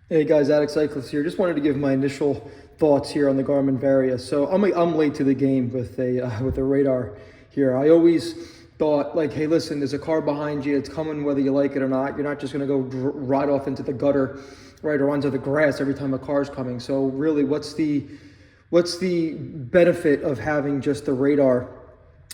Hey guys, Addict Cyclist here. Just wanted to give my initial thoughts here on the Garmin Varia. So I'm late to the game with a radar here. I always thought like, hey, listen, there's a car behind you. It's coming whether you like it or not. You're not just gonna go ride off into the gutter, right, or onto the grass every time a car's coming. So really, what's the benefit of having just the radar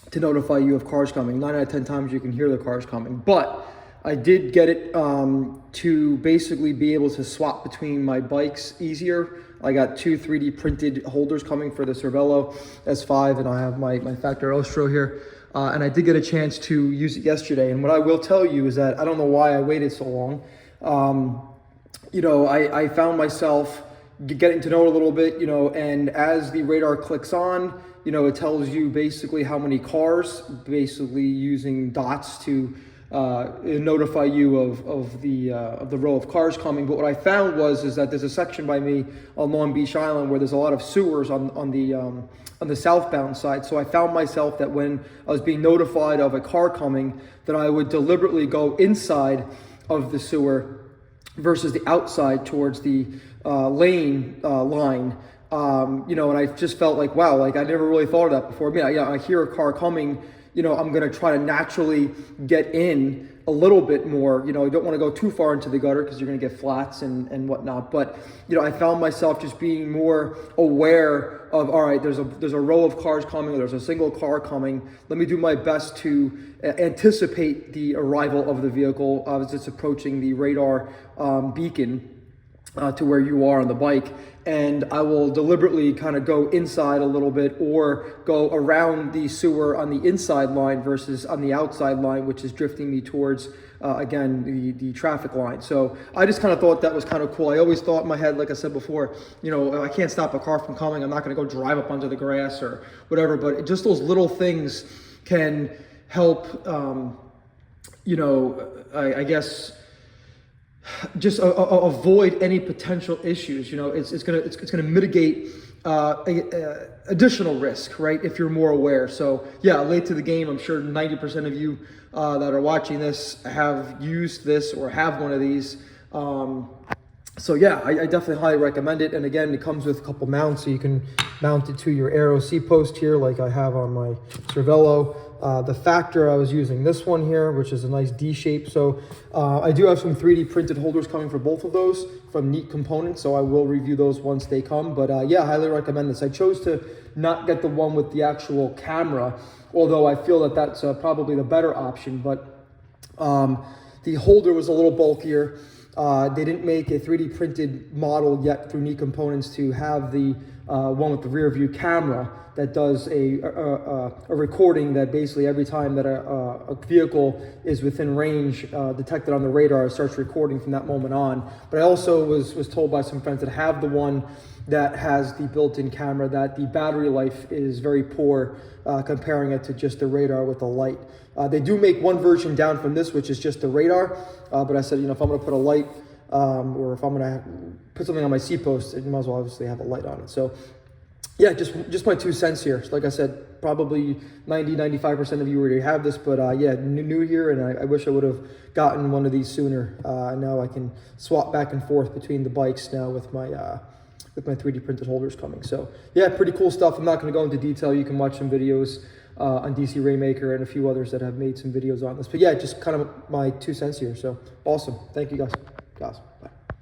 to notify you of cars coming? 9 out of 10 times you can hear the cars coming, but I did get it to basically be able to swap between my bikes easier. I got two 3D printed holders coming for the Cervelo S5, and I have my Factor Ostro here. And I did get a chance to use it yesterday. And what I will tell you is that I don't know why I waited so long. I found myself getting to know it a little bit, and as the radar clicks on, it tells you basically how many cars, basically using dots to notify you of the row of cars coming. But what I found is that there's a section by me on Long Beach Island where there's a lot of sewers on the southbound side. So I found myself that when I was being notified of a car coming, that I would deliberately go inside of the sewer versus the outside towards the lane line. And I just felt like, wow, like I never really thought of that before. I hear a car coming, I'm going to try to naturally get in a little bit more. You don't want to go too far into the gutter because you're going to get flats and whatnot. But, I found myself just being more aware of, all right, there's a row of cars coming, or there's a single car coming. Let me do my best to anticipate the arrival of the vehicle as it's approaching the radar beacon to where you are on the bike, and I will deliberately kind of go inside a little bit or go around the sewer on the inside line versus on the outside line, which is drifting me towards again the traffic line. So I just kind of thought that was kind of cool. I always thought in my head, like I said before, I can't stop a car from coming. I'm not going to go drive up onto the grass or whatever, but just those little things can help I guess just avoid any potential issues. It's gonna mitigate additional risk, right, if you're more aware. So yeah, late to the game. I'm sure 90% of you that are watching this have used this or have one of these. So yeah, I definitely highly recommend it. And again, it comes with a couple mounts, so you can mount it to your Aero C post here, like I have on my Cervelo. The Factor, I was using this one here, which is a nice D shape. So I do have some 3D printed holders coming for both of those from Neat Components, so I will review those once they come. But yeah, highly recommend this. I chose to not get the one with the actual camera, although I feel that that's probably the better option. But the holder was a little bulkier. They didn't make a 3D printed model yet through Neat Components to have the one with the rear view camera that does a recording that basically every time that a vehicle is within range detected on the radar, it starts recording from that moment on. But I also was told by some friends that have the one that has the built-in camera that the battery life is very poor comparing it to just the radar with a light. They do make one version down from this, which is just the radar. But I said, if I'm going to put a light or if I'm going to put something on my C post, it might as well obviously have a light on it. So yeah, just my 2 cents here. So like I said, probably 95% of you already have this, but yeah, new here, and I wish I would have gotten one of these sooner. Now I can swap back and forth between the bikes now with my 3D printed holders coming. So yeah, pretty cool stuff. I'm not going to go into detail. You can watch some videos on DC Rainmaker and a few others that have made some videos on this. But yeah, just kind of my 2 cents here. So awesome. Thank you guys.